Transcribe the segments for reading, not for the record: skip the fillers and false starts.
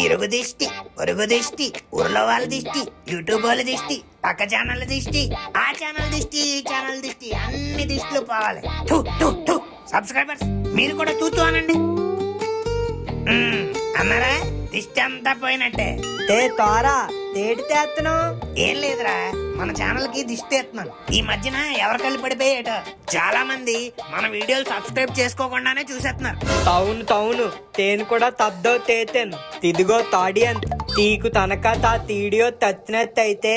ఇరుగు దిష్టి, పొరుగు దిష్టి, ఊర్లో వాళ్ళ దిష్టి, యూట్యూబ్ వాళ్ళ దిష్టి, పక్క ఛానల్ దిష్టి, ఆ ఛానల్ దిష్టి, ఈ ఛానల్ దిష్టి, అన్ని దిష్టిలు పోవాలి. సబ్స్క్రైబర్స్ మీరు కూడా తూతూ అనండి. అన్నారా? దిష్టి అంతా పోయినట్టే. తోరా తేటి తేత్తను ఏం లేదురా, మన ఛానల్ కి దిష్టి ఎత్తున్నాను. ఈ మధ్యన ఎవరు కలిపి పడిపోయేటో చాలా మంది మన వీడియోలు సబ్స్క్రైబ్ చేసుకోకుండానే చూసేస్తున్నారు. తౌను తేను కూడా తద్దో తేతేను తిదిగో తాడియన్ తీకు తనక తా తీడియో తచ్చినట్టయితే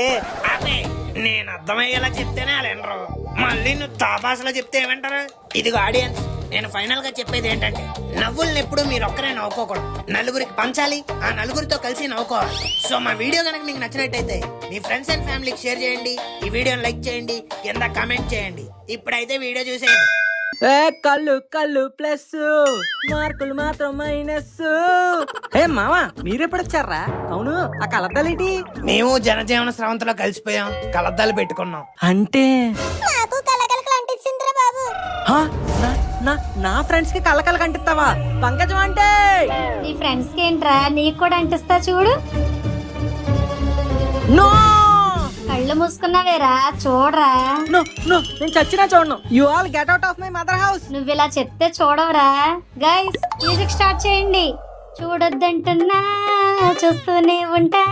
అదే నేను అర్థమయ్యేలా చెప్తేనే వాళ్ళు వినరు. మళ్ళీ నువ్వు తాపాసలో చెప్తే ఏమంటారు? ఇదిగో ఆడియన్స్, నేను ఫైనల్ గా చెప్పేది ఏంటంటే నవ్వుల్ని ఎప్పుడు మీరు ఒక్కరే నవ్వుకోకూడదు, నలుగురికి పంచాలి, ఆ నలుగురితో కలిసి నవ్వుకోవాలి. సో మా వీడియో కనుక మీకు నచ్చినట్టయితే మీ ఫ్రెండ్స్ అండ్ ఫ్యామిలీకి షేర్ చేయండి, ఈ వీడియోని లైక్ చేయండి, కింద కామెంట్ చేయండి. ఇప్పుడైతే వీడియో చూసేయండి. కళ్ళు ప్లస్ మార్కులు మాత్రం మైనస్. మావా మీరెప్పుడు వచ్చారా? అవును, ఆ కలద్దాలేటి? మేము జనజీవన స్రవంతిలో కలిసిపోయాం, కలద్దాలు పెట్టుకున్నాం. అంటే నా ఫ్రెండ్స్ కి కళ్ళకళ్ళ కంటిస్తావా? పంకజం అంటే నీ ఫ్రెండ్స్ కి ఏంట్రా, నీకు కూడా అంటిస్తా చూడు. నో కళ్ళు మూసుకున్నావేరా, చూడరా. నో నేను చచ్చినా చూడను. You all get out of my mother house. నువ్వు ఇలా చెప్తే చూడవరా. గైస్ మ్యూజిక్ స్టార్ట్ చేయండి. చూడొద్దంటున్నా చూస్తూనే ఉంటా,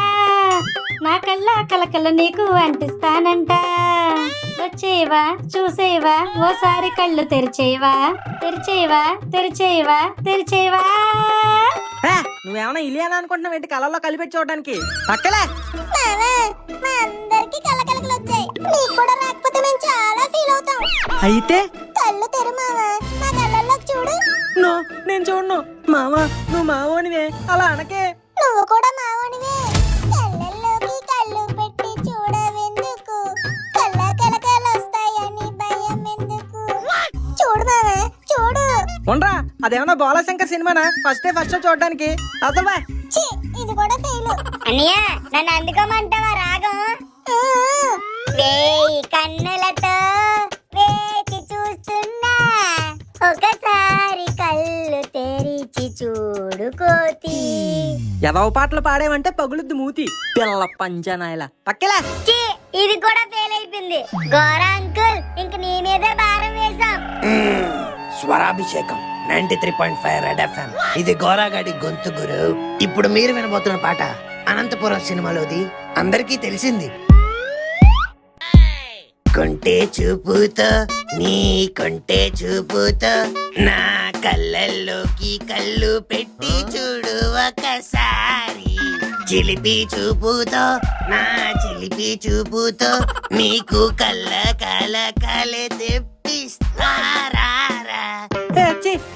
నా కళ్ళ కలకల నీకు అంటిస్తానంట. వచ్చేవా చూసేవా, ఓసారి కళ్ళు తెరిచేవా. నువ్వేమన్నా ఇలియానా అనుకుంటున్నావు ఏంటి కళ్ళల్లో కలిపెట్టి చూడడానికి? పక్కలే అయితే కళ్ళు తెరుమావా, నా కళ్ళల్లోకి చూడు. నో నేను చూడను. మావా నువ్వు మావోనివే, అలా అనకే. నువ్వు కూడా మావోనివే. కళ్ళల్లోకి కళ్ళు పెట్టి చూడవెందుకు, కళ్ళ కలకలు వస్తాయని భయం ఎందుకు? చూడు మావా చూడు. ఉండరా, అదేమన్నా బాలశంకర్ సినిమానా? ఫస్ట్ చూడడానికి అసలు బా. ఛీ, ఇది కూడా ఫెయిల్. అన్నయ్య నన్ను అందుకోమంటావా రాగం? వేయి కన్నులతో వేచి చూస్తున్నా, ఒకసారి కళ్ళు తెరిచి చూడు కోతి. ఎదవ పాటలు పాడేవంటే పగులుద్ది మూతి, పిల్ల పంచనాయల. పక్కలే ఛీ, ఇది కూడా ఫెయిల్ అయిపోయింది. గోరా అంకుల్, ఇంక నీ మీదే భారం వేశాం. Swarabhishekam 93.5 red FM. ఇది గోరాగాడి గొంతు గురు. ఇప్పుడు మీరు వినబోతున్న పాట అనంతపురం సినిమాలోది, అందరికీ తెలిసింది. కొంటే చూపుతో నీ కొంటే చూపుతో నా కళ్ళల్లోకి కళ్ళు పెట్టి చూడు ఒకసారి. చిలిపి చూపుతో నా చిలిపి చూపుతో నీకు కళ్ళ కలకలే తెప్పిస్తారా.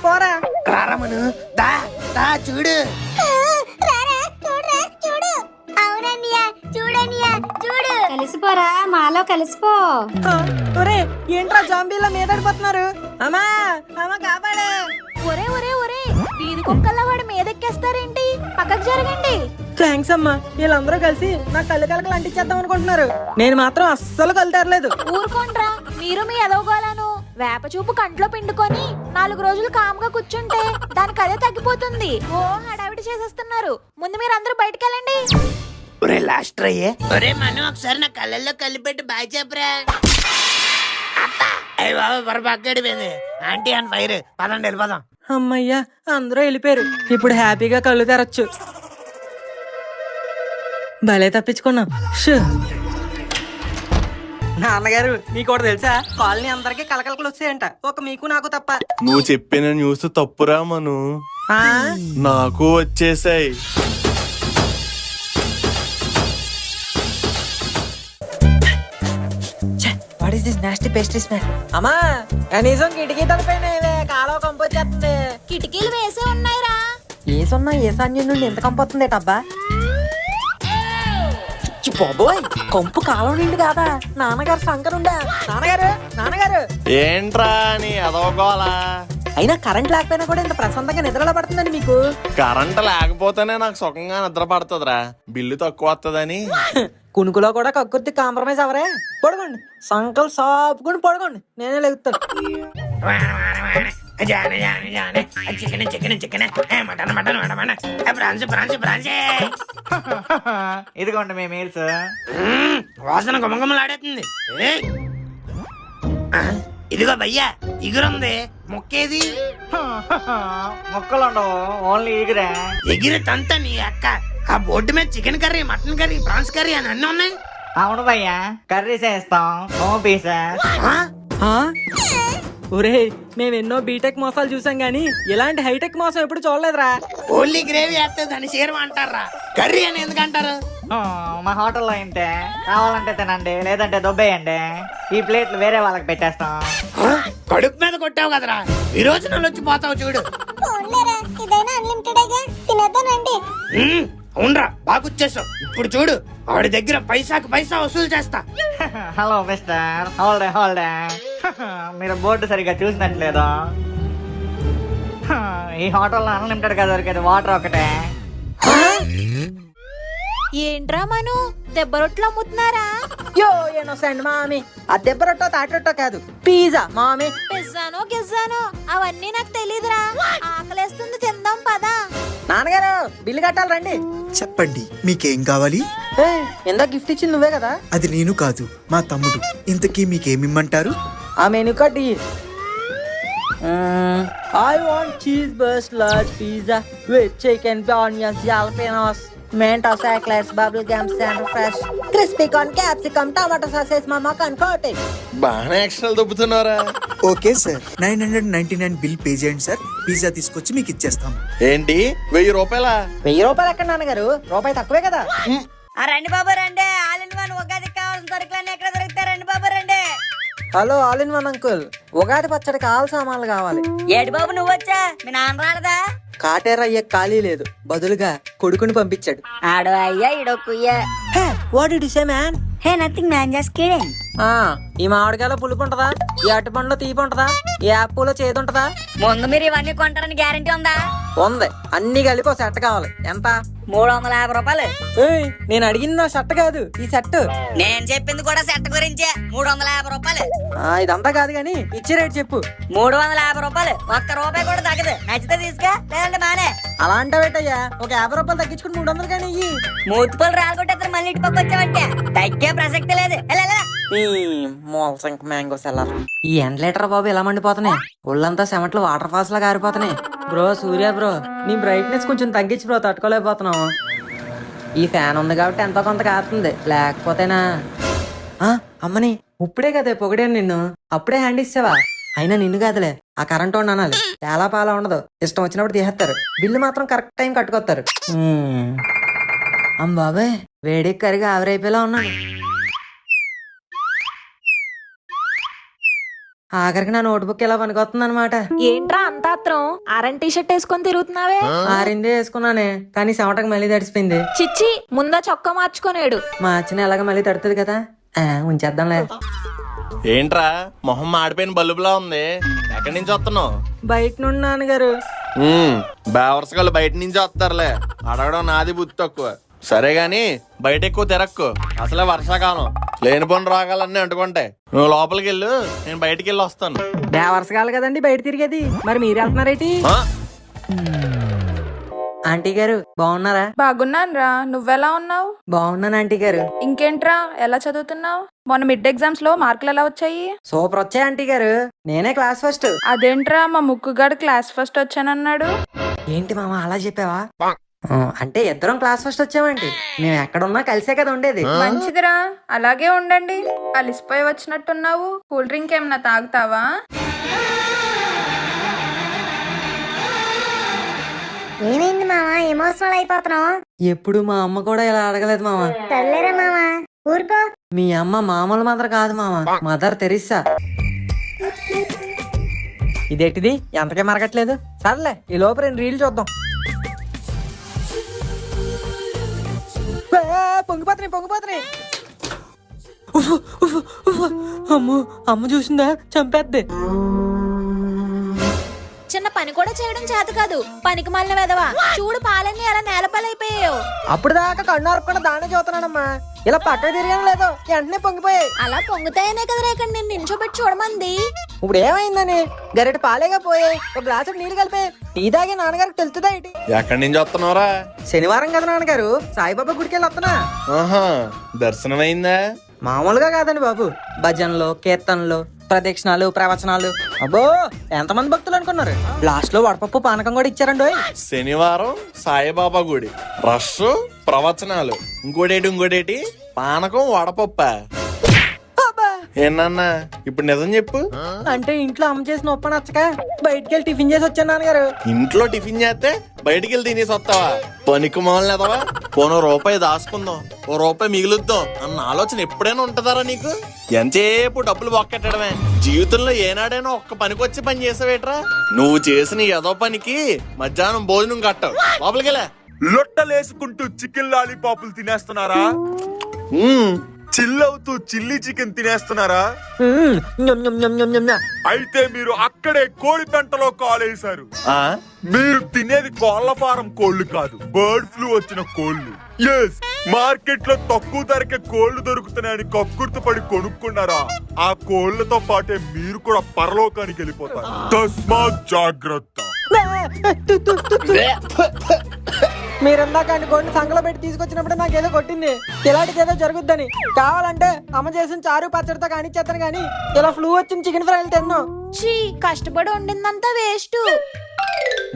పోరా రారమను, దా దా చూడు. చూడు. అవునన్నయ్య, చూడన్నయ్య చూడు. కలిసిపోరా, మాలో కలిసిపో. ఒరే ఏంట్రా జాంబీలా మీదడిపోతున్నారు? అమ్మా కాపాడే. ఒరే వీధి కుక్కల్లా వాడు మీదెక్కేస్తారేంటి? పక్కకు జరగండి. థ్యాంక్స్ అమ్మా, వీళ్ళందరూ కలిసి నా కళ్ళు కలకలు అంటించేద్దాం అనుకుంటున్నారు. నేను మాత్రం అస్సలు కళ్ళు తెరలేదు. ఊరుకోండ్రా, మీరు మీ ఎదవగోలను వేప చూపు కంట్లో పిండుకొని 4 రోజులు కామ్గా కూర్చుంటే దానికి అదే తగ్గిపోతుంది. ఓ హడావిడి చేసేస్తున్నారు. ముందు మీరు అందరూ బయటకు వెళ్ళండి. ఒరే లాస్ట్ అయ్యే, ఒరే మనం ఒకసారి నా కళ్ళల్లో కళ్ళు పెట్టి బాయ్ చెప్పరా. అయ్యి బాబా పొరపక్కడిపోయింది. ఆంటీ అండ్ ఫైర్, పదండి వెళ్ళిపోదాం. అమ్మయ్యా అందరూ వెళ్ళిపోయారు. ఇప్పుడు హ్యాపీగా కళ్ళు తెరచ్చు. భలే తప్పించుకున్నాం. నాన్నగారు మీకు కూడా తెలుసా, కాలనీ అందరికి కలకలకలు వస్తాయంట, ఒక మీకు నాకు తప్ప. నువ్వు చెప్పిన న్యూస్ తప్పురా మను, నాకు వచ్చేసాయి. What is this nasty pastry smell? అమ్మా కనీసం కిటికీ తలపైన కాలువ కంపొచ్చేస్తుంది. కిటికీలు వేసే ఉన్నాయిరా. ఏసున్నా ఏసాన్యం నుండి ఎంత కంపొస్తుంది అబ్బా. బాబోయ్, కంపు కాలం నిండు కాదా? నాన్నగారు సంకరుండా. నాన్నగారు ఏంట్రా నీ అదవగోలా? అయినా కరెంట్ లేకపోయినా కూడా ఇంత ప్రశాంతంగా నిద్రలో పడుతుందండి మీకు? కరెంట్ లేకపోతేనే నాకు సుఖంగా నిద్ర పడుతుందిరా, బిల్లు తక్కువ వస్తుందని. కునుకులో కూడా కక్కుర్తి కాంప్రమైజ్ అవరే. పడుకోండి, సంకలు సాపుకుని పడుకోండి, నేనే లెగుతాను. జానే జానే జానే chicken chicken chicken mutton mutton mutton branch branch branch ఇదిగోండి మీ మీల్స్. వాసన గుమగుమలాడేస్తుంది. ఏయ్! ఆ, ఇదిగో భయ్యా ఇగురుంది మొక్కేది ముక్కలు ఉండవు, ఓన్లీ ఈగరే. ఎగిరి తంత నీ అక్క. ఆ బోర్డు మీద chicken curry mutton curry prawns curry అని అన్నీ ఉన్నాయి. అవును భయ్యా, కర్రీస్ వేస్తాం, నో పీసెస్. ఆ? ఒరే మేము ఎన్నో బీటెక్ మోసాలు చూసాం గానీ ఇలాంటి హైటెక్ మోసం ఎప్పుడు చూడలేదురా. ఓన్లీ గ్రేవీ వేస్తే దాన్ని షేర్వా అంటారా? కర్రీ అని ఎందుకంటారు? మా హోటల్లో ఏంటే కావాలంటే తినండి, లేదంటే దొబ్బేయండి. ఈ ప్లేట్లు వేరే వాళ్ళకి పెట్టేస్తాం. ఆ? కడుపు మీద కొట్టావు కదరా, ఈ రోజు నన్ను వచ్చి పోతావు చూడు. ఫోన్లేరా ఇదైనా అన్లిమిటెడేగా తినేద్దానండి. అవునరా బాగా వచ్చేసావు. ఇప్పుడు చూడు ఆడి దగ్గర పైసాకు పైసా వసూలు చేస్తా. హలో మిస్టర్, హోల్డే హోల్డే. మీరు బోర్డు సరిగ్గా చూసినట్లేదు. ఈ హోటల్లో అన్లిమిటెడ్ గా దొరికేది వాటర్ ఒకటే. ఏంట్రా మను దెబ్బ రొట్లు అమ్ముతున్నారా? యో ఏనోసండి మామి, ఆ దెబ్బ రొట్టో తాటరొట్టో కాదు, పిజ్జా మామి. పిజ్జానో గిజ్జానో అవన్నీ నాకు తెలీదురా. ఆకలేస్తుంది, తిందాం పదా. నాన్నగారు బిల్లు కట్టాలి రండి. చెప్పండి మీకేం కావాలి? ఎంత గిఫ్ట్ ఇచ్చింది నువ్వే కదా. అది నేను కాదు, మా తమ్ముడు. ఇంతకీ మీకేమిమ్మంటారు? ఆ menu card I want cheese burst large pizza with chicken onions jalapenos mentos eclairs bubble gum sand fresh crispy corn capsicum tomato sauces మమ్మా కన్కోటి. బాగానే ఎక్స్ట్రా దొబ్బుతున్నారా? ఓకే సార్, 999 బిల్ పే చేయండి సార్. పిజ్జా తీసుకొచ్చి మీకు ఇచ్చేస్తాం. ఏంటి 1000 రూపాయలా? 1000 రూపాయలు ఎక్కడ నాన్నగారు, రూపాయి తక్కువే కదా. రండి బాబు రండి, ఆల్ ఇన్ వన్ ఉగాదికి కావాల్సిన సరుకులన్నీ ఎక్కడ దొరుకుతాయి? రండి బాబు రండి. Hello all in one uncle, Ugadi పచ్చడి కావాలి సామాన్లు కావాలి. ఏడు బాబు నువ్వు వచ్చా? మీ నాన్న రాలేదా? కాటేర అయ్యే ఖాళీ లేదు, బదులుగా కొడుకుని పంపించాడు. ఆడో అయ్యా ఈడో కుయ్యా. What did you say man? Hey nothing man, just kidding. ఈ మామిడికాయలో పులుపు ఉంటదా? ఈ అరటి పండులో తీపి ఉంటదా? ఈ యాపిల్లో చేదు ఉంటదా? ముందు మీరు ఇవన్నీ కొంటారని గ్యారెంటీ ఉందా? ఉంది, అన్ని కలిపి ఒక సెట్ కావాలి. ఎంత? 350 రూపాయలు. ఏయ్, నేను అడిగింది నా షర్ట్ కాదు, ఈ సెట్. నేను చెప్పింది కూడా సెట్ గురించే. 350 రూపాయలు. ఇదంతా కాదు గాని ఇచ్చే రేట్ చెప్పు. 350 రూపాయలు, ఒక్క రూపాయి కూడా తగ్గదు. నచ్చితే తీసుకో, లేదంటే మానే. అలా అంటావేటయ్యా, ఒక 50 రూపాయలు తగ్గించుకుని 300 కానీ ఇయ్యి. మూతిపళ్ళు రాలగొట్టేద్దరు మళ్ళీ ఇటు పక్క వచ్చావంటే తగ్గే ప్రసక్తి లేదు. మోల్సంక్ మ్యాంగో సెల్లర్. ఈ ఎండ్ లీటర్ బాబు ఎలా మండిపోతున్నాయి, ఒళ్ళంతా చెమట్లు వాటర్ ఫాల్స్ లా కారిపోతున్నాయి. బ్రో సూర్య బ్రో, నీ బ్రైట్నెస్ కొంచెం తగ్గించి బ్రో, తట్టుకోలేకపోతున్నావు. ఈ ఫ్యాన్ ఉంది కాబట్టి ఎంతో కొంత కాస్తుంది, లేకపోతేనా. అమ్మని ఇప్పుడే కదా పొగిడాను నిన్ను, అప్పుడే హ్యాండ్ ఇస్తావా? అయినా నిన్ను కాదులే, ఆ కరెంట్ వాడిని అనాలి. చాలా పాలా ఉండదు, ఇష్టం వచ్చినప్పుడు తీసేస్తారు. బిల్లు మాత్రం కరెక్ట్ టైం కట్టుకొస్తారు. అమ్మ బాబాయ్, వేడికి కరిగి ఆవిరైపోయేలా ఉన్నాను. ఆఖరికి నా నోట్బుక్ ఇలా పనికొస్తుంది అనమాట. ఏంట్రా అంత ఆత్రం? ఆరన్ టీ షర్ట్ వేసుకొని తిరుగుతున్నావే? ఆరిందే వేసుకున్నానే, కానీ చెమటకు మళ్ళీ తడిసిపోయింది. చిచ్చి, ముందా చొక్కా మార్చుకోనేడు. మార్చిన ఎలాగ మళ్ళీ తడుతుంది కదా, ఉంచేద్దాంలే. ఏంట్రా మొహం మాడిపోయిన బల్బులా ఉంది, ఎక్కడి నుంచి వస్తున్నావు? బయట నుండి నాన్నగారు. బేవర్సగాళ్ళు బయట నుంచి వస్తారులే, అడగడం నాది బుద్ధి తక్కువ. సరే గాని బయట ఎక్కువ తిరక్కు, అసలే వర్షాకాలం, లేనిపోని రోగాలన్నీ అంటుకుంటాయి. నువ్వు లోపలికి వెళ్ళు, నేను బయటికి వెళ్ళి వస్తాను. బేవర్సగాలు కదండి బయట తిరిగేది, మరి మీరు వెళ్తున్నారేటి? ఆ? ఆంటీ గారు బాగున్నారా? బాగున్నాను రా, నువ్వెలా ఉన్నావు? బాగున్నాను ఆంటీ గారు. ఇంకేంట్రా, ఎలా చదువుతున్నావు? మొన్న మిడ్ ఎగ్జామ్స్ లో మార్కులు ఎలా వచ్చాయి? సూపర్ వచ్చాయి ఆంటీ గారు, నేనే క్లాస్ ఫస్ట్. అదేంట్రా, మా ముక్కుగాడు క్లాస్ ఫస్ట్ వచ్చానన్నాడు. ఏంటి మామ అలా చెప్పావా? అంటే ఇద్దరం క్లాస్ ఫస్ట్ వచ్చామండి, మేము ఎక్కడున్నా కలిసే కదా ఉండేది. మంచిదిరా, అలాగే ఉండండి. అలిసిపోయి వచ్చినట్టున్నావు, కూల్ డ్రింక్ ఏమన్నా తాగుతావా? ఏమైంది మావా, ఎమోషనల్ అయిపోతున్నావు? ఎప్పుడు మా అమ్మ కూడా ఇలా అడగలేదు మామ. సర్లేరా మావా, ఊరుకో. మీ అమ్మ మామూలు మదర్ కాదు మామ, మదర్ తెరిసా. ఇదేంటిది ఎంతకే మరగట్లేదు? సర్లే, ఈ లోపు 2 రీల్ చూద్దాం. పొంగిపోతున్నాయి. అమ్మ చూసిందా, చంపేద్ది. చిన్న పని కూడా చేయడం చేత కాదు. పనికి మాలిన వెదవా. చూడు పాలన్నీ ఎలా నేలపాలైపోయాయో. అప్పుడు దాకా కన్ను అరపకుండా దానే చూస్తున్నానమ్మా. ఇలా పక్కకు తిరిగాను లేదో వెంటనే పొంగిపోయాయి. అలా పొంగుతాయనే కదా ఇక్కడ నేను నించోబెట్టి చూడమంది. ఇప్పుడు ఏమైందని గరిట పాలేగా పోయాయి. ఒక గ్లాసు నీళ్ళు కలిపి టీ తాగి నాన్నగారికి తెలుస్తుందా ఏంటి? ఎక్కడి నుంచి వస్తున్నావురా? శనివారం కదా నాన్నగారు, సాయిబాబా గుడికి వెళ్ళి వస్తున్నా. ఆహా, దర్శనం అయిందా? మామూలుగా కాదండి బాబు, భజనలు, కీర్తనలు, ప్రదక్షిణాలు, ప్రవచనాలు. అబ్బో ఎంతమంది భక్తులు అనుకున్నారు. లాస్ట్ లో వడపప్పు పానకం కూడా ఇచ్చారండి. శనివారం సాయిబాబా గుడి, రష్, ప్రవచనాలు, ఇంకోటేటి పానకం, వడపప్ప. ఏనన్నా ఇప్పుడు నిజం చెప్పు. అంటే ఇంట్లో అమ్మ చేసిన ఉప్పు నచ్చక బయటికి వెళ్ళి టిఫిన్ చేసి వచ్చాను నాన్నగారు. ఇంట్లో టిఫిన్ చేస్తే బయటికి వెళ్ళి తినేసి వస్తావా? పనికి మాలని ఎదవా. పోను రూపాయి దాచుకుందాం, ఓ రూపాయి మిగులుద్దాం అన్న ఆలోచన ఎప్పుడైనా ఉంటదారా నీకు? ఎంతసేపు డబ్బులు బొక్కెట్టడమే. జీవితంలో ఏనాడైనా ఒక్క పనికి వచ్చి పని చేసావేట్రా? నువ్వు చేసిన ఏదో పనికి మధ్యాహ్నం భోజనం కట్టవు. లోపలికెళ్ళా. లొట్టలేసుకుంటూ చికెన్ లాలీపాపులు తినేస్తున్నారా? చిల్లవుతూ చిల్లీ చికెన్ తినేస్తున్నారా? అయితే మీరు అక్కడే కోడి పెంటలో కాలేశారు. మీరు తినేది కోళ్ల ఫారం కోళ్లు కాదు, బర్డ్ ఫ్లూ వచ్చిన కోళ్లు. ఎస్, మార్కెట్ లో తక్కువ ధరకే కోళ్లు దొరుకుతున్నాయని కక్కుర్తి పడి కొనుక్కున్నారా? ఆ కోళ్లతో పాటే మీరు కూడా పరలోకానికి వెళ్ళిపోతారు. తస్మాత్ జాగ్రత్త. మీరందాక అనుకోండి సంగలో పెట్టి తీసుకొచ్చినప్పుడు నాకేదో కొట్టింది. ఇలాంటిది ఏదో జరుగుద్దని. కావాలంటే అమ్మ చేసిన చారు పచ్చడితో కానిచ్చేస్తాను గానీ ఇలా ఫ్లూ వచ్చిన చికెన్ ఫ్రైలు తిన్నాను. చీ, కష్టపడి వండిందంతా వేస్ట్.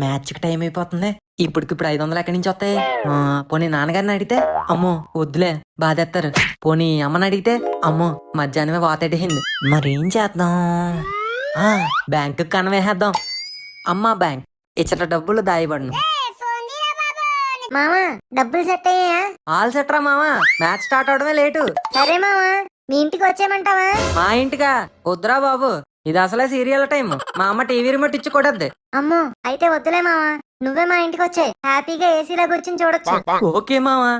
మ్యాచ్ కి టైం అయిపోతుంది. ఇప్పటికిప్పుడు 500 ఎక్కడి నుంచి వస్తాయి? పోనీ నాన్నగారిని అడిగితే అమ్మో వద్దులే బాధేస్తారు. పోనీ అమ్మని అడిగితే అమ్మో మధ్యాహ్నమే వాతేసింది. మరేం చేద్దాం? బ్యాంకు కనవేసేద్దాం. అమ్మా బ్యాంక్ ఇచ్చట డబ్బులు దాయబడను. మామా డబ్బులు సెట్ అయ్యా? ఆల్ సెట్రా మామా, మ్యాచ్ స్టార్ట్ అవడమే లేటు. సరే మామా, మీ ఇంటికి వచ్చేయమంటావా? మా ఇంటికా? వద్దురా బాబు, ఇది అసలే సీరియల్ టైం. మా అమ్మ టీవీ రిమోట్ ఇచ్చి కొట్టద్ది. అమ్మో అయితే వద్దులే మామా, నువ్వే మా ఇంటికి వచ్చాయి. హ్యాపీగా ఏసీలో కూర్చొని చూడొచ్చు. ఓకే మామా.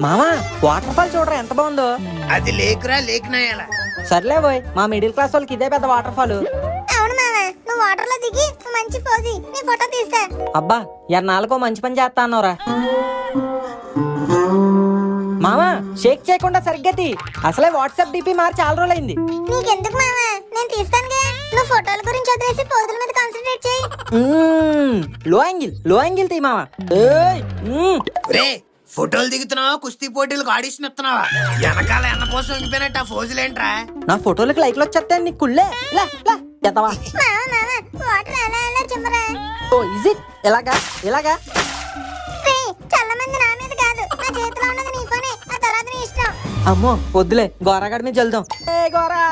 మామా వాటర్ ఫాల్ చూడరా ఎంత బాగుందో. అది లేకురా లేకునాయాల. సర్లే పోయ్, మా మిడిల్ క్లాస్ వాళ్ళకి ఇదే పెద్ద వాటర్ ఫాల్. అవును మామ, నువ్వు వాటర్ లో దిగి మంచి పోజి నీ ఫోటో తీస్తా. అబ్బా ఎన్నాళ్ళకో మంచి పని చేస్తా అన్నవరా. మామా షేక్ చేయకుండా సరిగ్గా తీ. అసలే వాట్సాప్ డిపి మారి చాలా రోజులైంది. నీకెందుకు మామ, నేను తీస్తానుగా. నువ్వు ఫోటోల గురించి వదిలేసి పోజుల మీద కాన్సన్ట్రేట్ చేయి. లో యాంగిల్ తీ మామా. రే ఫోటోలు దిగుతున్నావా, కుస్తీ పోటీలకు ఆడిషన్ ఇస్తున్నావా? వెనకాల ఎన్న కోసం ఉండిపోయినట్టు ఆ ఫోజులేంట్రా? నా ఫోటోలకు లైక్లు వచ్చేస్తాయి నీకు కుళ్ళే. ఎత్తవా మామ వాటర్ అలా చిమ్మరా. ఓ ఇజ్ ఇట్? ఎలాగా ఎలాగా? చాలా మంది నా మీద కాదు, నా చేతిలో ఉన్నది నీ ఫోనే. ఆ తర్వాత నీ ఇష్టం. అమ్మో వద్దులే, గోరాగడి మీద చల్దాం. గోరా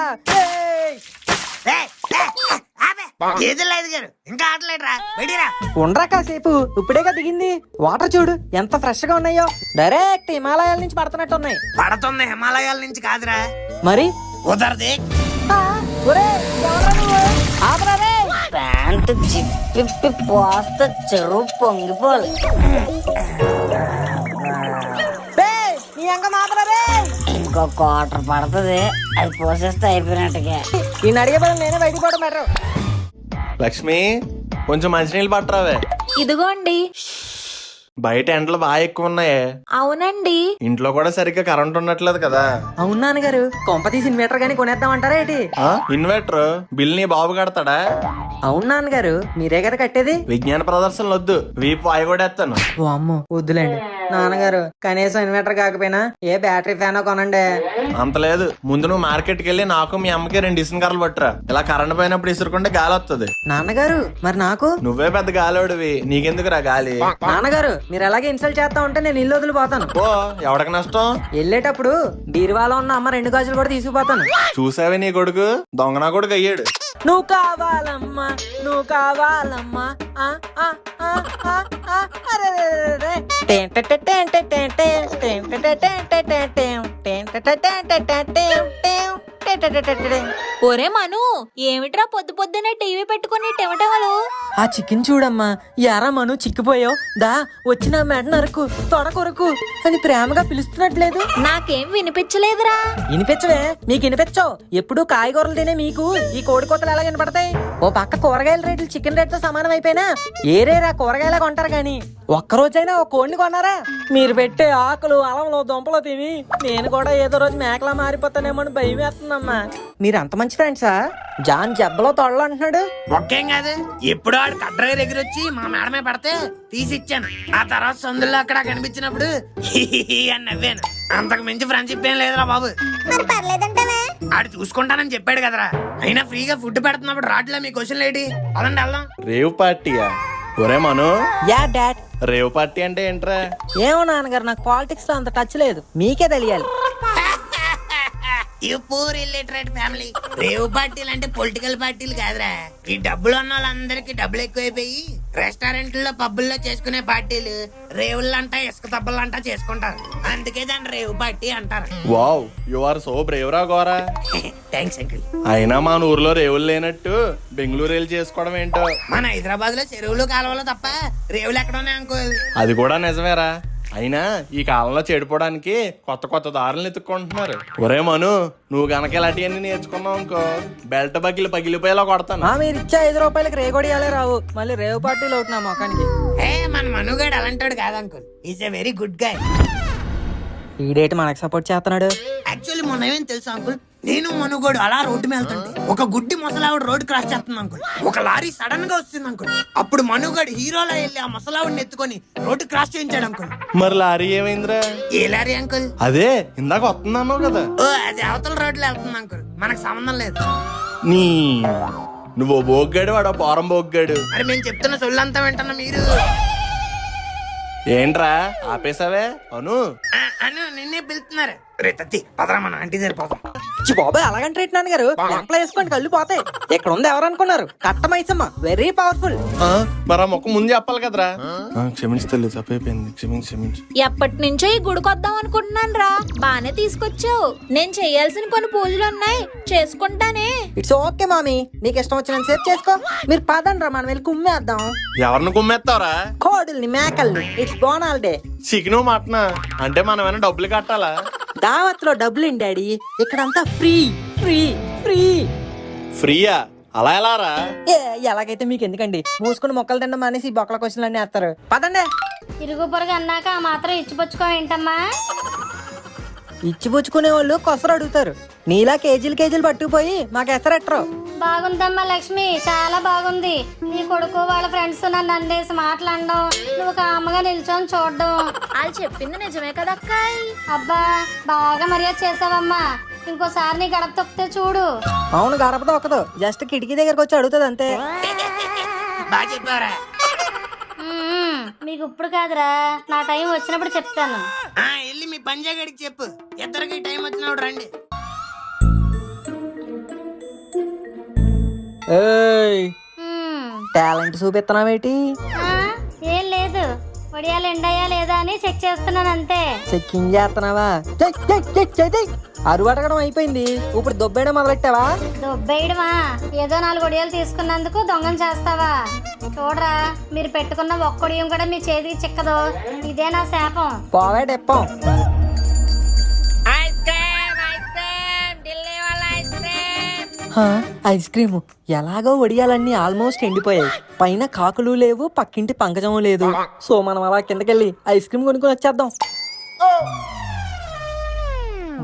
ఏదిలేదు గారు ఇంకా ఆటలేట్రా, బయటిరా. ఉండరా కాసేపు, ఇప్పుడేగా దిగింది. వాటర్ చూడు ఎంత ఫ్రెష్ గా ఉన్నాయో. డైరెక్ట్ హిమాలయాల నుంచి పడుతున్నట్టు ఉన్నాయి. పడుతుంది హిమాలయాల నుంచి కాదురా, మరి కుదరదే. ప్యాంటు జిప్పి పోస్తే చెరువు పొంగిపోవాలి. ఇంకో క్వార్టర్ పడుతుంది, అది పోసేస్తే అయిపోయినట్టుగా. ఈ అడిగే బదులు నేనే బయటికి పోవడం బెటర్. లక్ష్మి కొంచెం మంచినీళ్ళు పట్టరావే. ఇదిగోండి. బయట ఎండలు బాగా ఎక్కువ ఉన్నాయే. అవునండి. ఇంట్లో కూడా సరిగ్గా కరెంట్ ఉండట్లేదు కదా. అవును నాన్నగారు, కొంప తీసి ఇన్వర్టర్ గానీ కొనేద్దామంటారా ఏంటి? ఇన్వర్టర్ బిల్ నీ బాబు కడతాడా? అవును నాన్నగారు, మీరే కదా కట్టేది. విజ్ఞాన ప్రదర్శనలు వద్దు, వీపు వాయి కూడా ఎత్తాను. ఓ అమ్మో వద్దులేండి నాన్నగారు. కనీసం ఇన్వర్టర్ కాకపోయినా ఏ బ్యాటరీ ఫ్యాన్ కొనండి. అంత లేదు, ముందు నువ్వు మార్కెట్కి వెళ్ళి నాకు మీ అమ్మకి 2 ఇసుక కర్రలు పట్టురా. ఇలా కరెంట్ పోయినప్పుడు ఇసురుకుంటే గాలి వస్తుంది. నాన్నగారు మరి నాకు? నువ్వే పెద్ద గాలోడివి, నీకెందుకురా గాలి? నాన్నగారు మీరు అలాగే ఇన్సల్ట్ చేస్తా ఉంటే నేను ఇల్లు వదిలిపోతాను. ఓ ఎవడికి నష్టం? వెళ్ళేటప్పుడు బీరువాలో ఉన్న అమ్మ 2 గాజులు కూడా తీసుకుపోతాను. చూసావే నీ కొడుకు దొంగనా కొడుకు అయ్యాడు. నువ్వు కావాలమ్మా, నువ్వు కావాలమ్మా. ఒరే మను ఏమిట్రా పొద్దు పొద్దునే టీవీ పెట్టుకుని టెమటమలు? ఆ చికెన్ చూడమ్మా, ఎరా మను చిక్కిపోయావు, దా వచ్చి నా మెడ నరకు తొడ కొరకు అని ప్రేమగా పిలుస్తున్నట్లేదు. నాకేం వినిపించలేదురా. వినిపించవే, మీకు వినిపించవు. ఎప్పుడు కాయగూరలు తినే మీకు ఈ కోడి కోతలు ఎలా వినపడతాయి? ఓ పక్క కూరగాయల రేట్లు చికెన్ రేట్ తో సమానం అయిపోయినా ఏరేరా కూరగాయలా కొంటారు గాని ఒక్కరోజైనా ఒక కోడిని కొన్నారా? మీరు పెట్టే ఆకులు అలంలో దుంపలు తిని నేను కూడా ఏదో రోజు మేకలా మారిపోతానేమో అని భయం వేస్తుందమ్మా. మీరు అంత మంచి ఫ్రెండ్సా? జాన్ జబ్బలో తొడలు అంటున్నాడు. ఒక్కేం కాదు, ఎప్పుడు ఆడు కట్రై దగ్గర వచ్చి మా మేడమే పడితే తీసిచ్చాను. ఆ తర్వాత సందుల్లో అక్కడ కనిపించినప్పుడు అని నవ్వాను. అంతకు మించి ఫ్రెండ్షిప్ ఏం లేదురా బాబు. మరి పర్లేదంటావా? ఆడు చూసుకుంటానని చెప్పాడు కదరా. అయినా ఫ్రీగా ఫుడ్ పెడుతున్నప్పుడు రాట్లా మీ క్వశ్చన్ లేటి? పదండి వెళ్దాం. రేవ్ పార్టీయా? ఒరే మను, యా డాడ్. రేవ్ పార్టీ అంటే ఏంట్రా? ఏమో నాన్నగారు, నాకు పాలిటిక్స్ లో అంత టచ్ లేదు, మీకే తెలియాలి. You poor illiterate family. Rave పార్టీలు అంటే పొలిటికల్ పార్టీలు కాదురా. ఈ డబ్బులు ఉన్న వాళ్ళందరికీ డబ్బులు ఎక్కువైపోయి రెస్టారెంట్లలో పబ్బుల్లో చేసుకునే పార్టీలు రేవులంటా ఇసుక తబ్బలంటా చేసుకుంటారు. అందుకే దాన్ని రేవ్ పార్టీ అంటారు. Wow, you are so brave రా గోరా. Thanks uncle. అయినా మన ఊర్లో రేవులు లేనట్టు బెంగళూరు వెళ్ళి చేసుకోవడం ఏంటో. మన హైదరాబాద్ లో చెరువులు కాలువలు తప్ప రేవులు ఎక్కడ ఉన్నాయి అంకుల్? అది కూడా నిజమేరా. అయినా ఈ కాలంలో చెడిపోవడానికి కొత్త కొత్త దారులను ఎత్తుక్కుంటున్నారు. ఒరే మను, నువ్వు గనక ఇలాంటివన్నీ నేర్చుకున్నావు అనుకో, బెల్ట్ పగిలిపోయేలా కొడతాను. మీరు ఇచ్చే 5 రూపాయలకి రేగొడియాలే రావు, మళ్ళీ రేవు పార్టీలో అవుతున్నా మొఖానికి. మన మనుగాడు అలాంటాడు కాదు uncle. Is a very good guy. ఈ డేట్ మనకు సపోర్ట్ చేస్తున్నాడు. యాక్చువల్లీ మొన్న ఏమేం తెలుసా అంకుల్, నేను మనుగోడు అలా రోడ్డు మీద వెళ్తుంటే ఒక గుడ్డి ముసలావిడ రోడ్డు క్రాస్ చేస్తుంది అంకుల్. ఒక లారీ సడన్ గా వస్తుంది అంకుల్. అప్పుడు మనుగోడు హీరోలో వెళ్ళి ఆ ముసలావిడిని ఎత్తుకొని రోడ్డు క్రాస్ చేయించాడు అంకుల్. మరి లారీ ఏమైందిరా? ఏ లారీ అంకుల్? అదే ఇందాక వస్తుందన్నావు కదా. ఓ, అది అవతల రోడ్లో వెళ్తుంది అంకుల్, మనకు సంబంధం లేదు. నీ నువ్వు బోగ్గాడు, వాడు పోరం బోగ్గాడు. మరి మేము చెప్తున్న సొల్లంతా వింటున్నా మీరు. ఏంట్రా ఆపేసావే? అను అను నిన్నే పిలుస్తున్నారు. రే తత్తి పదరా, మన ఆంటీ సరిపోతాం. బాబాయ్ అలాగంటే నాన్నగారు, ఎంప్లాయ్ వేసుకోండి కళ్ళు పోతాయి. ఇక్కడ ఉంది ఎవరనుకున్నారు? Katta Maisamma, very powerful. మరి ఆ మొక్క ముందు చెప్పాలి కదరా. క్షమించలేదు, తప్పైపోయింది, క్షమించు. ఎప్పటి నుంచో ఈ గుడికొద్దాం అనుకుంటున్నాను రా. బానే తీసుకొచ్చావు. నేను చేయాల్సిన కొన్ని పూజలు ఉన్నాయి, చేసుకుంటానే. ఇట్స్ ఓకే మామీ, నీకు ఇష్టం వచ్చినంత సేపు చేసుకో. మీరు పదండి రా, మనం వెళ్ళి కుమ్మేద్దాం. ఎవరిని కుమ్మేస్తావరా? కోడుల్ని, మేకల్ని. It's Bonal day. Chicken mutton అంటే మనం ఏమైనా డబ్బులు కట్టాలా? దావత్ లో డబ్బులు డాడీ, ఇక్కడంతా ఫ్రీ ఫ్రీ ఫ్రీ. ఫ్రీయా? అలా ఎలా రా? ఎలాగైతే మీకు ఎందుకండి, మూసుకుని మొక్కలు తినడం మానేసి బొక్కల క్వశ్చన్లు అన్ని వేస్తారు. పదండి. ఇరుగు పొరుగు అన్నాక ఆ మాత్రం ఇచ్చిపుచ్చుకోవేంటమ్మా? ఇచ్చిపుచ్చుకునే వాళ్ళు కొసరు అడుగుతారు. నీలా కేజీలు పట్టుకుపోయి మాకు ఎసరెట్టరు. బాగుందమ్మా లక్ష్మి, చాలా బాగుంది. నీ కొడుకు వాళ్ళ ఫ్రెండ్స్ నన్ను అందేసి మాట్లాడడం, నువ్వు కామగా నిల్చొని చూడడం. వాళ్ళు చెప్పింది నిజమే కదా అక్కాయ్. అబ్బా, బాగా మర్యాద చేసావమ్మా. ఇంకోసారి నీ గడప తొక్కితే చూడు. అవును, గడప తొక్కదు, జస్ట్ కిటికీ దగ్గరకు వచ్చి అడుగుతుంది అంతే. బాగా చెప్పారా? మీకు ఇప్పుడు కాదురా, నా టైం వచ్చినప్పుడు చెప్తాను. వెళ్ళి మీ పంజాగడికి చెప్పు, ఇద్దరికి టైం వచ్చినప్పుడు రండి. టాలెంట్ చూపిస్తున్నావేటి? ఏం లేదు, వడియాలు ఎండాయా లేదా అని చెక్ చేస్తున్నాను అంతే. చెక్కింగ్ చేస్తున్నావా? అరువు అడగడం అయిపోయింది, ఇప్పుడు దొబ్బేయడం మొదలెట్టావా? దొబ్బేయడమా? ఏదో 4 వడియాలు తీసుకున్నందుకు దొంగం చేస్తావా? చూడరా, మీరు పెట్టుకున్న ఒక్కడియం కూడా మీ చేతికి చిక్కదు. ఇదే నా శాపం. పోవే డెప్పం. ఐస్ క్రీమ్ ఎలాగో వడియాలన్నీ ఆల్మోస్ట్ ఎండిపోయాయి. పైన కాకులు లేవు, పక్కింటి పంకజం లేదు. సో మనం అలా కిందకెళ్ళి ఐస్ క్రీమ్ కొనుక్కొని వచ్చేద్దాం.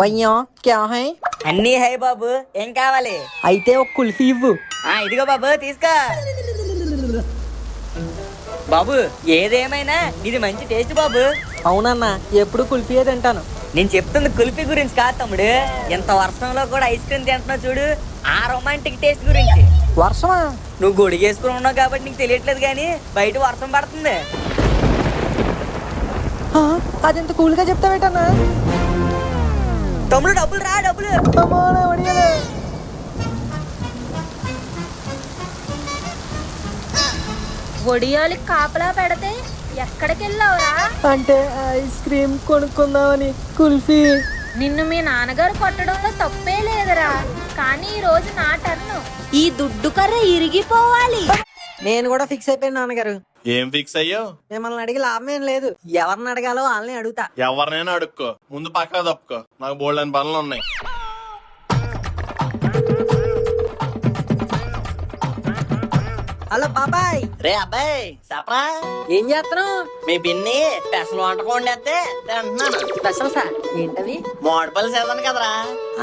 భయ్యా క్యా హై? అన్నీ హై బాబు, ఏం కావాలి? అయితే ఒక కుల్ఫీ ఇవ్వు. ఇదిగో బాబు, తీసుకో. బాబు ఏదేమైనా ఇది మంచి టేస్ట్ బాబు. అవునన్నా, ఎప్పుడు కుల్ఫీయే తింటాను. నేను చెప్తుంది కుల్ఫీ గురించి కాదు తమ్ముడు. ఎంత వర్షంలో కూడా ఐస్ క్రీమ్ తింటున్నావు చూడు, ఆ రొమాంటిక్ టేస్ట్ గురించి. వర్షమా? నువ్వు గొడిగేసుకుని ఉన్నావు కాబట్టి నీకు తెలియట్లేదు, కానీ బయట వర్షం పడుతుంది. అదెంత కూల్ గా చెప్తావేటన్నా? తమ్ముడు డబ్బులు రా, డబ్బులు. వడియాలి కాపలా పెడితే ఎక్కడికి వెళ్ళావురా? అంటే ఐస్ క్రీమ్ కొనుక్కుందామని. కుల్ఫీ నిన్ను మీ నాన్నగారు కొట్టడంలో తప్పే లేదురా, కానీ ఈ రోజు నా టర్ను. ఈ దుడ్డు కర్ర ఇరిగిపోవాలి. నేను కూడా ఫిక్స్ అయిపోయాను నాన్నగారు. ఏం ఫిక్స్ అయ్యో? మిమ్మల్ని అడిగి లాభం ఏం లేదు. ఎవరిని అడగాలో వాళ్ళని అడుగుతా. ఎవరినైనా అడుక్కో, ముందు పక్కన తప్పుకో, నాకు బోల్డని పనులు ఉన్నాయి. హలో బాబాయ్. రే అబ్బాయి చెప్పరా, ఏం చేస్తున్నావు? మీ పిన్ని స్పెషల్ వంటకం వండేస్తే తింటున్నాను. స్పెషల్ సార్ ఏంటవి? మామిడిపళ్ళు చేద్దాను కదరా,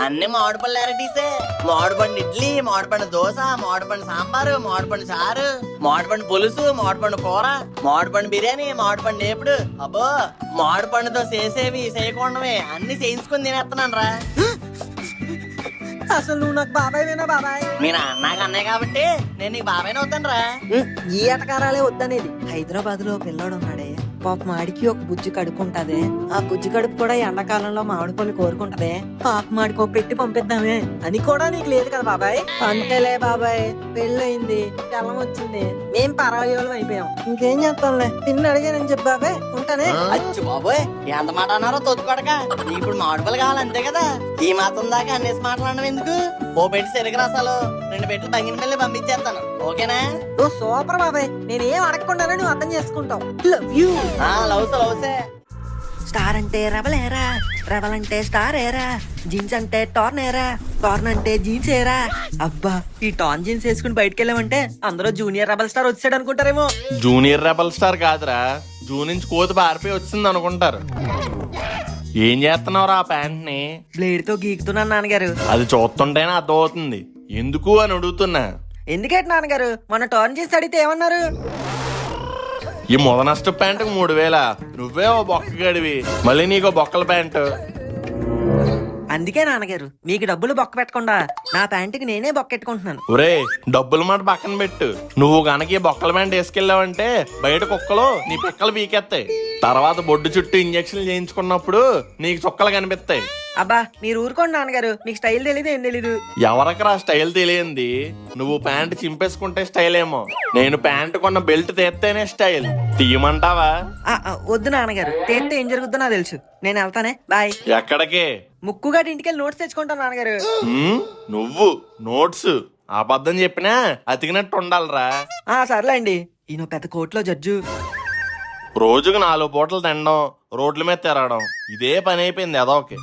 అన్ని మామిడిపళ్ళు వెరైటీసే. మామిడిపండు ఇడ్లీ, మామిడిపండు దోశ, మామిడిపండు సాంబారు, మామిడిపండు చారు, మామిడిపండు పులుసు, మామిడిపండు కూర, మామిడిపండు బిర్యానీ, మామిడిపండు ఏపుడు. అబ్బో, మామిడిపండుతో చేసేవి చేయకుండావి అన్ని చేయించుకుని తినేస్తున్నాను రా. అసలు నువ్వు నాకు బాబాయ్ వేనా బాబాయ్? మీ నాన్నగా అన్నయ్య కాబట్టి నేను నీకు బాబాయ్ని అవుతాను రా. ఈ ఎటకారాలే వద్దనేది. హైదరాబాద్ లో పిల్లోడు ఉన్నాడే, పాపం ఆడికి ఒక బుజ్జి కడుపు ఉంటది. ఆ బుజ్జి కడుపు కూడా ఎండాకాలంలో మామిడి పళ్ళు కోరుకుంటది. పాపం ఆడికి ఒక పెట్టి పంపిద్దామే అని కూడా నీకు లేదు కదా బాబాయ్? అంతేలే బాబాయ్, పెళ్ళయింది, పిల్లం వచ్చింది, మేం పరాయోళం అయిపోయాం. ఇంకేం చేస్తాంలే, తిన్న అడిగానని చెప్పు బాబాయ్, ఉంటానే. అచ్చు బాబోయ్, ఎంత మాట అన్నారో తొత్తుకోడక. ఇప్పుడు మామిడిపళ్ళు కావాలి అంతే కదా. ఈ మాత్రం దాకా అన్నేసి మాట్లాడడం ఎందుకు? ఓ పెట్టి చెరుకు రసాలు 2 పెట్లు బంగిన పిల్లలు పంపించేస్తాను, ఓకేనా? నువ్వు సూపర్ బాబాయ్, నేనేం అడగకుండానే నువ్వు అర్థం చేసుకుంటావు. Love you. లవ్సే. స్టార్ అంటే రెబల్ ఏరా, రెబల్ అంటే స్టార్ ఏరా, జీన్స్ అంటే టార్న్ ఏరా, టార్న్ అంటే జీన్స్ ఏరా. అబ్బా, ఈ టార్న్ జీన్స్ వేసుకుని బయటకు వెళ్ళామంటే అందరూ జూనియర్ రెబల్ స్టార్ వచ్చాడు అనుకుంటారేమో. జూనియర్ రెబల్ స్టార్ కాదురా, జూ నుంచి కోతి పారిపోయి వచ్చింది అనుకుంటారు. ఏం చేస్తున్నావురా ఆ ప్యాంట్ ని? బ్లేడ్ తో గీకుతున్నాను నాన్నగారు. అది చూస్తుంటేనే అర్థమవుతుంది ఎందుకు అని అడుగుతున్నా. ఎందుకంటే నాన్నగారు మన టర్న్ చేసి అడిగితే ఏమన్నారు? ఈ మొదనష్ట ప్యాంటుకు 3000. నువ్వే ఓ బొక్క గడివి, మళ్ళీ నీకో బొక్కల ప్యాంటు. అందుకే నాన్నగారు మీకు డబ్బులు బొక్క పెట్టకుండా నా ప్యాంటుకి నేనే బొక్కెట్టుకుంటున్నాను. ఒరే, డబ్బుల మాట పక్కన పెట్టు. నువ్వు గనక ఈ బొక్కల ప్యాంట్ వేసుకెళ్ళావంటే బయట కుక్కలు నీ పిక్కలు పీకేస్తాయి. తర్వాత బొడ్డు చుట్టూ ఇంజక్షన్లు చేయించుకున్నప్పుడు నీకు చుక్కలు కనిపిస్తాయి. అబ్బా మీరు ఊరుకోండి నాన్నగారు, మీకు స్టైల్ తెలీదు ఏం తెలీదు. ఎవరికరా స్టైల్ తెలియంది? నువ్వు ప్యాంట్ చింపేసుకుంటే స్టైల్ ఏమో, నేను ప్యాంట్ కొన్న బెల్ట్ తీస్తేనే స్టైల్. తీయమంటావా? వద్దు నాన్నగారు, తీస్తే ఏం జరుగుతుందో నాకు తెలుసు. నేను వెళ్తానే, బాయ్. ఎక్కడికి? ముక్కుగా ఇంటికెళ్ళి నోట్స్ తెచ్చుకుంటాను నాన్నగారు. నువ్వు నోట్స్ అబద్ధం చెప్పినా అతికినట్టు ఉండాలిరా. సర్లే అండి. ఈయన పెద్ద కోర్టులో జడ్జు. రోజుకు 4 పూటలు తినడం, రోడ్ల మీద తిరగడం, ఇదే పని అయిపోయింది అదొకే.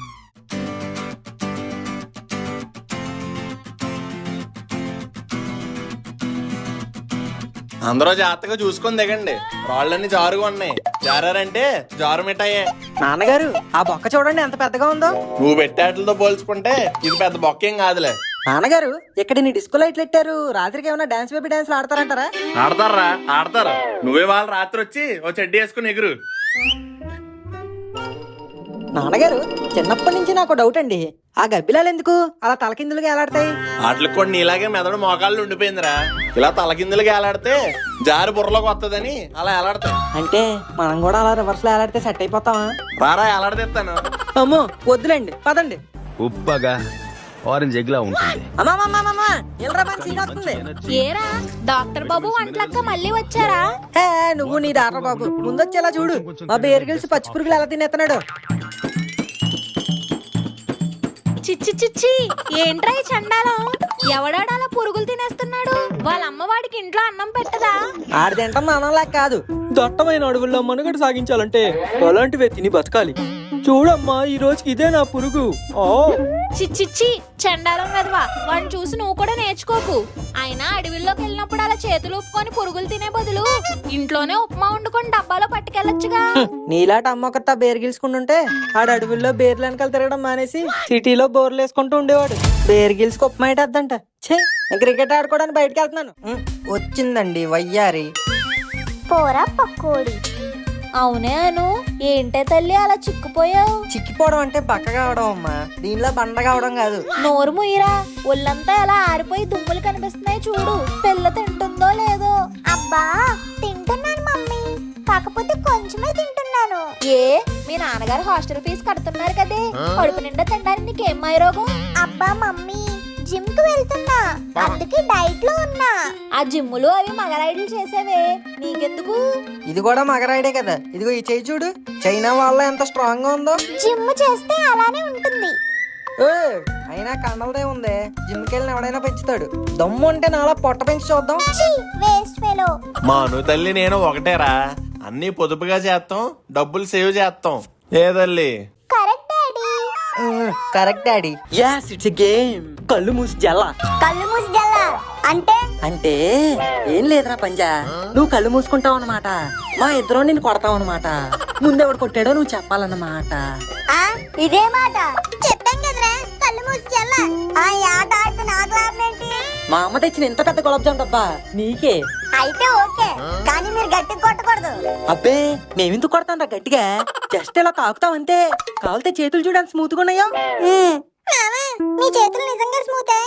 అందరూ జాగ్రత్తగా చూసుకొని దిగండి, రాళ్ళన్నీ జారుగా ఉన్నాయి. జారారంటే జారు మిఠాయే. నాన్నగారు ఆ బొక్క చూడండి ఎంత పెద్దగా ఉందో. నువ్వు పెట్టేట్లతో పోల్చుకుంటే ఇది పెద్ద బొక్కేం కాదులే. నాన్నగారు ఇక్కడ నీ డిస్కో లైట్లు పెట్టారు, రాత్రికి ఏమైనా డాన్స్ బేబీ డాన్స్ ఆడతారంటారా? ఆడతారా? ఆడతారు. నువ్వే వాళ్ళు రాత్రి వచ్చి ఓ చెడ్డీ వేసుకుని ఎగురు. నాన్నగారు చిన్నప్పటి నుంచి నాకు డౌట్ అండి, ఆ గబ్బిలాలు ఎందుకు అలా తలకిందులుగా ఏలాడతాయి? వాటికి కూడా నీలాగే మెదడు మోకాళ్ళు ఉండిపోయిందిరా. ఇలా తలకిందులుగా ఏలాడితే జారి బుర్రలోకి వస్తుందని అలా ఏలాడతాయి. అంటే మనం కూడా అలా రివర్స్ లో ఏలాడితే సెట్ అయిపోతామా? రారా ఏలాడదీస్తాను. అమ్మో వద్దులేండి, పదండి. ఉప్పగా ఆరెంజ్ ఎగ్లా ఉంటుంది. ఏరా డాక్టర్ బాబు వంటలక్క మళ్ళీ వచ్చారా? నువ్వు నీ డాక్టర్ బాబు ముందొచ్చేలా చూడు. మా బేరుగిల్సి పచ్చి పురుగులు ఎలా తినేస్తున్నాడు. చిచ్చి చిచ్చి, ఏంట్రా ఈ చండాలం? ఎవడాడాలా పురుగులు తినేస్తున్నాడు? వాళ్ళ అమ్మ వాడికి ఇంట్లో అన్నం పెట్టదా? ఆడి తింటాం అన్నంలా కాదు, దట్టమైన అడవుల్లో మనుగడ సాగించాలంటే అలాంటివే తిని బతకాలి. చూడమ్మా, ఈ రోజుకి ఇదే నా పురుగు. చిచ్చిచ్చి, చండాలం వెదవా, వాడిని చూసి నువ్వు కూడా నేర్చుకోకు. అయినా అడవిలోకి వెళ్ళినప్పుడు అలా చేతులు ఊపుకొని పురుగులు తినే బదులు ఇంట్లోనే ఉప్మా వండుకొని డబ్బాలో పట్టుకెళ్ళొచ్చుగా. నీలాట అమ్మొకతా బేరు గిల్చుకుంటుంటే ఆడ అడవుల్లో బేర్లు వెనకాల తిరగడం మానేసి సిటీలో బోర్లు వేసుకుంటూ ఉండేవాడు. బేరు గిల్చుకు ఉప్మా ఏంటద్దంట. క్రికెట్ ఆడుకోవడానికి బయటకు వెళ్తున్నాను. వచ్చిందండి వయ్యారి. పోరా పక్కోడి. అవునే అను, ఏంటే తల్లి అలా చిక్కుపోయావు? చిక్కిపోవడం అంటే బక్కగా అవడం అమ్మా, దీనిలో బండగా అవడం కాదు. నోరు ముయ్యరా, ఒళ్ళంతా ఎలా ఆరిపోయి దుమ్ములు కనిపిస్తున్నాయి చూడు. పిల్ల తింటుందో లేదో. అబ్బా తింటున్నాను మమ్మీ, కాకపోతే కొంచెమే తింటున్నాను. ఏ మీ నాన్నగారు హాస్టల్ ఫీజు కడుతున్నారు కదే, కడుపు నిండా తినడానికి నీకేం మాయరోగం? అబ్బా మమ్మీ జిమ్ కు వెళ్తున్నా, అందుకే డైట్ లో ఉన్నా. ఆ జిమ్ములు అవి మగరాయిలు చేసేవే, నీకెందుకు? ఇది కూడా మగరాయిడే కదా. ఇదిగో ఈ చెయ్యి చూడు, చైనా వాళ్ళ ఎంత స్ట్రాంగ్ గా ఉందో. జిమ్ చేస్తే అలానే ఉంటుంది. ఏ, అయినా కండలదే ఉంది. జిమ్కి వెళ్ళిన ఎవడైనా పెంచుతాడు. దమ్ము అంటే నాలా పొట్ట పెంచి చూద్దాం. Waste fellow. మా అను తల్లి నేను ఒకటేరా, అన్ని పొదుపుగా చేస్తాం, డబ్బులు సేవ్ చేస్తాం. ఏ తల్లి? Correct daddy. Correct daddy. yes it's a game. కళ్ళు మూసి జల్లా. కళ్ళు మూసి జల్లా అంటే అంటే ఏం లేదురా పంజా, నువ్వు కళ్ళు మూసుకుంటావు అనమాట, మా ఇద్దరు నిన్ను కొడతావు అనమాట. ముందెవడు కొట్టాడో నువ్వు చెప్పాలన్నమాట. ఆ ఇదే మాట చెప్పాం కదరా కళ్ళు మూసుకెళ్ళా. ఆ ఈ ఆట ఆడితే నాకు లాభం ఏంటి? మా అమ్మ తెచ్చిన ఇంత పెద్ద గులాబ్ జామ్ డబ్బా నీకే. అయితే ఓకే, కానీ మీరు గట్టిగా కొట్టకూడదు. అబ్బే మేమెందుకు కొడతాం రా గట్టిగా, జస్ట్ ఇలా తాకుతాం అంతే. కావాలితే చేతులు చూడడానికి స్మూత్ గా ఉన్నాయో. మామా నీ చేతులు నిజంగా స్మూతే.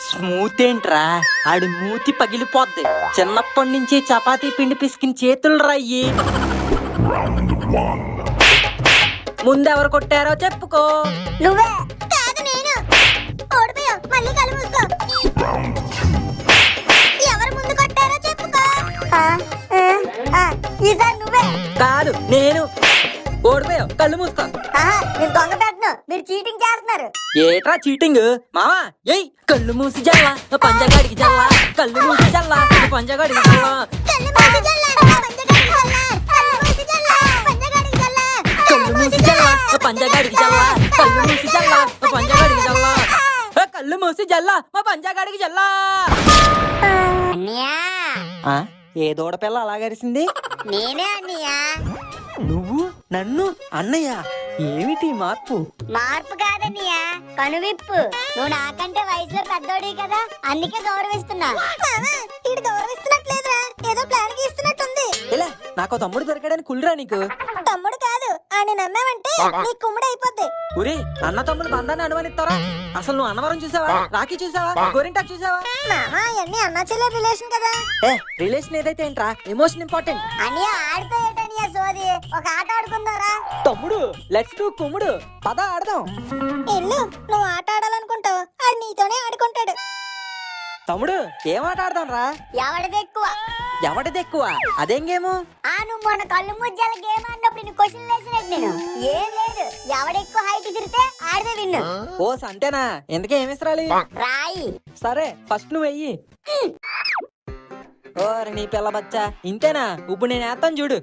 స్మూత్ ఏంట్రా, ఆడి మూతి పగిలిపోద్ది. చిన్నప్పటి నుంచి చపాతీ పిండి పిసికిన చేతులు రాయి. ముందెవరు కొట్టారో చెప్పుకో. నువ్వే. కాదు నేను. ఓడిపోయావు, మళ్ళీ కళ్ళు మూసుకో. ఎవరు ముందు కొట్టారో చెప్పుకో. ఈసారి నువ్వే. కాదు నేను. ఓడిపోయావు, కళ్ళు మూసుకో. నేను దొంగ పెట్టను, మీరు చీటింగ్ చేస్తున్నారు. ఏట్రా చీటింగ్ మావా? ఏయ్ కళ్ళు మూసి జల్లా పంజగాడికి జల్లా. కళ్ళు మూసి జల్లా పంజగాడికి జల్లా. కళ్ళు మూసి జల్లా పంజగాడికి జల్లా. కళ్ళు మూసి జల్లా పంజగాడికి జల్లా. కళ్ళు మూసి జల్లా పంజగాడికి జల్లా. కళ్ళు మూసి జల్లా పంజగాడికి జల్లా. కళ్ళు మూసి జల్లా మా పంజగాడికి జల్లా. అన్నయ్యా ఏ దూడ పిల్ల అలాగరిసింది? నేనే అన్నయ్యా. నువ్వు నన్ను అన్నయ్య? ఏమిటి మార్పు? మార్పు కాదన్నయ్యా, కనువిప్పు. నువ్వు నాకంటే వయసులో పెద్దోడి కదా, అందుకే గౌరవిస్తున్నా. మామా ఈడు గౌరవిస్తున్నట్లేదురా, ఏదో ప్లాన్ గీస్తున్నట్టుంది. ఇలా నాకు తమ్ముడు దొరికాడని కుళ్ళరా నీకు? తమ్ముడు కాదు, ఆయన నమ్మావంటే నీ కుమ్ముడు అయిపోద్ది. ఒరే అన్న తమ్ముడు బంధాన్ని అనుమానిస్తారా? అసలు నువ్వు అన్నవరం చూసావా, రాఖీ చూసావా, గోరింటాక్ చూసావా? మామా అవన్నీ అన్నా చెల్లెలు రిలేషన్ కదా. ఏ రిలేషన్ ఏదైతే ఏంట్రా, ఎమోషన్ ఇంపార్టెంట్. అన్నయ్య ఆడితే ఏంటన్నయ్య సోది, ఒక ఆట ఆడుకుందారా? తమ్ముడు లెట్స్ డూ కుమ్ముడు, పద ఆడదాం. ఎల్లు, నువ్వు ఆట ఆడాలనుకుంటావు, ఆడు నీతోనే ఆడుకుంటాడు. తమ్ముడు ఏం ఆట ఆడదాం రా? ఎవడిది ఎక్కువ? ఎవడిది ఎక్కువ? అదేం గేము? నువ్వు మొన్న కళ్ళు ముజ్జాల గేమ్ అన్నప్పుడు నేను క్వశ్చన్ వేసినట్టు నేను ఏం లేదు, ఎవడెక్కువ హైట్ తిరిగితే ఆడితే విన్ను. ఓ సంతేనా? ఎందుకే ఏమి ఇస్రాలి? రాయి. సరే ఫస్ట్ నువ్వు వెయ్యి. ఓరి నీ పిల్ల బచ్చా, ఇంతేనా? ఇప్పుడు నేను వేస్తాను చూడు.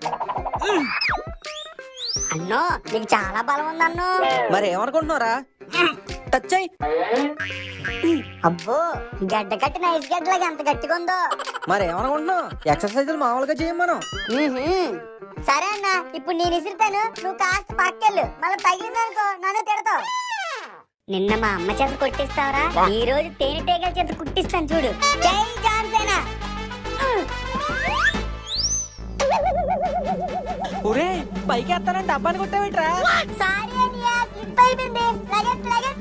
అన్నో నీకు చాలా బలం ఉందన్నో. మరి ఏమనుకుంటున్నారా? టచ్ అయ్యి. అబ్బో గడ్డ కట్టి నైస్ గడ్డలాగా ఎంత గట్టిగా ఉందో. మరి ఏమనుకుంటున్నావు? ఎక్సర్సైజులు మామూలుగా చేయం మనం. సరే అన్న, ఇప్పుడు నేను ఇసురుతాను, నువ్వు కాస్త పక్కెళ్ళు, మళ్ళీ తగిలిందనుకో నన్ను తిడతావు. నిన్న మా అమ్మ చేత కొట్టిస్తావరా, ఈ రోజు తేనెటీగల చేత కుట్టిస్తాను చూడు. జై జాన్సేన. ఒరే పైకి ఎత్తానంటే డబ్బాని కొట్టావేట్రా? సారీ అన్నయ్య, స్లిప్ అయిపోయింది. లగెట్ లగెట్.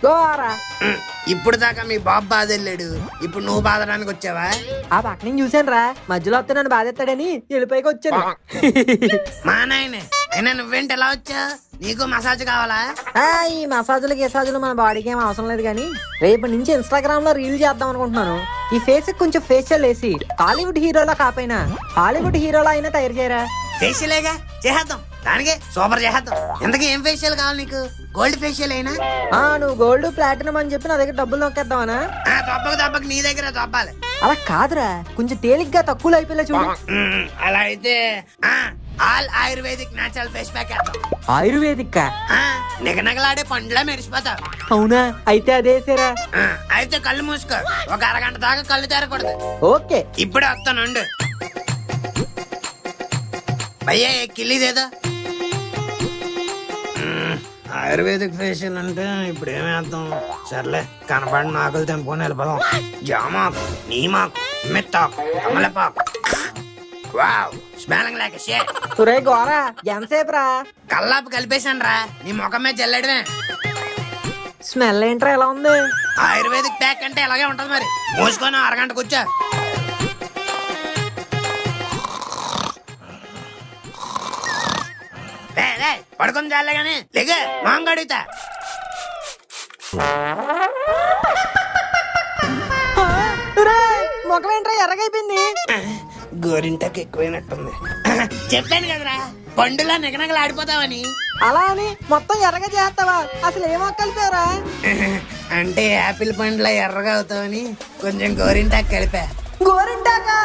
గోరా ఇప్పుడు దాకా మీ బాబు బాధ వెళ్ళాడు, ఇప్పుడు నువ్వు బాధడానికి వచ్చావా? ఆ పక్క నుంచి చూసాను రా, మధ్యలో వస్తే నన్ను బాధెత్తాడని వెళ్ళిపోయికి వచ్చాను. మా నాయనే అయినా నువ్వేంటి ఎలా వచ్చా? నీకు మసాజ్ కావాలా? ఈ మసాజులు గిసాజులు మన బాడీకి ఏం అవసరం లేదు కానీ రేపటి నుంచి ఇన్స్టాగ్రామ్ లో రీల్ చేద్దాం అనుకుంటున్నాను. ఈ ఫేస్ కొంచెం ఫేషియల్ వేసి హాలీవుడ్ హీరోలా కాపోయినా హాలీవుడ్ హీరోలా అయినా తయారు చేయరా. ఫేషియలేగా చేద్దాం, దానికే సూపర్ చేద్దాం. ఇంతకీ ఏం ఫేషియల్ కావాలి నీకు? గోల్డ్ ఫేషియల్ అయినా? నువ్వు గోల్డ్ ప్లాటినం అని చెప్పి నా దగ్గర డబ్బులు నొక్కేద్దామనా? దెబ్బకి నీ దగ్గర దొబ్బాలి. అలా కాదురా, కొంచెం తేలిగ్గా తక్కువలో అయిపోయేలా చూడు. అలా అయితే all ayurvedic natural face pack వేద్దాం. ఆయుర్వేదిక్ నిగనగలాడే పండ్లా మెరిసిపోతావు. అవునా? అయితే అదేసేరా. అయితే కళ్ళు మూసుకో, ఒక అరగంట దాకా కళ్ళు తెరకూడదు. ఓకే ఇప్పుడే వస్తానుండు. భయ్యా కిల్లిదేదో. ఆయుర్వేదిక్ ఫేషియల్ అంటే ఇప్పుడు ఏమేద్దాం? సర్లే కనపడిన ఆకులు తెంపుకొని వెళ్ళిపోదాం. జామాకు, నీమాకు, మెత్తాకు, కమలపాకు. Wow smelling like shit. సురే గోరా ఎంతసేపు రా? కల్లాపు కలిపేశాను రా, నీ ముఖం మీద జల్లడమే. స్మెల్ ఏంట్రా ఎలా ఉంది? ఆయుర్వేదిక్ ప్యాక్ అంటే ఇలాగే ఉంటది మరి. మూసుకొని అరగంట కూర్చో. పడుకొని చాలే గానీ లేగే మాంగ అడుగుతా. ముఖం ఏంట్రా ఎర్రగైపోయింది? గోరింటాకు ఎక్కువైనట్టుంది. చెప్పాను కదరా పండులా నిగనగలు ఆడిపోతావని. అలా అని మొత్తం ఎర్రగా చేస్తావా? అసలు ఏమో కలిపారా? అంటే యాపిల్ పండులా ఎర్రగా అవుతావని కొంచెం గోరింటాకు కలిపా. గోరింటాకా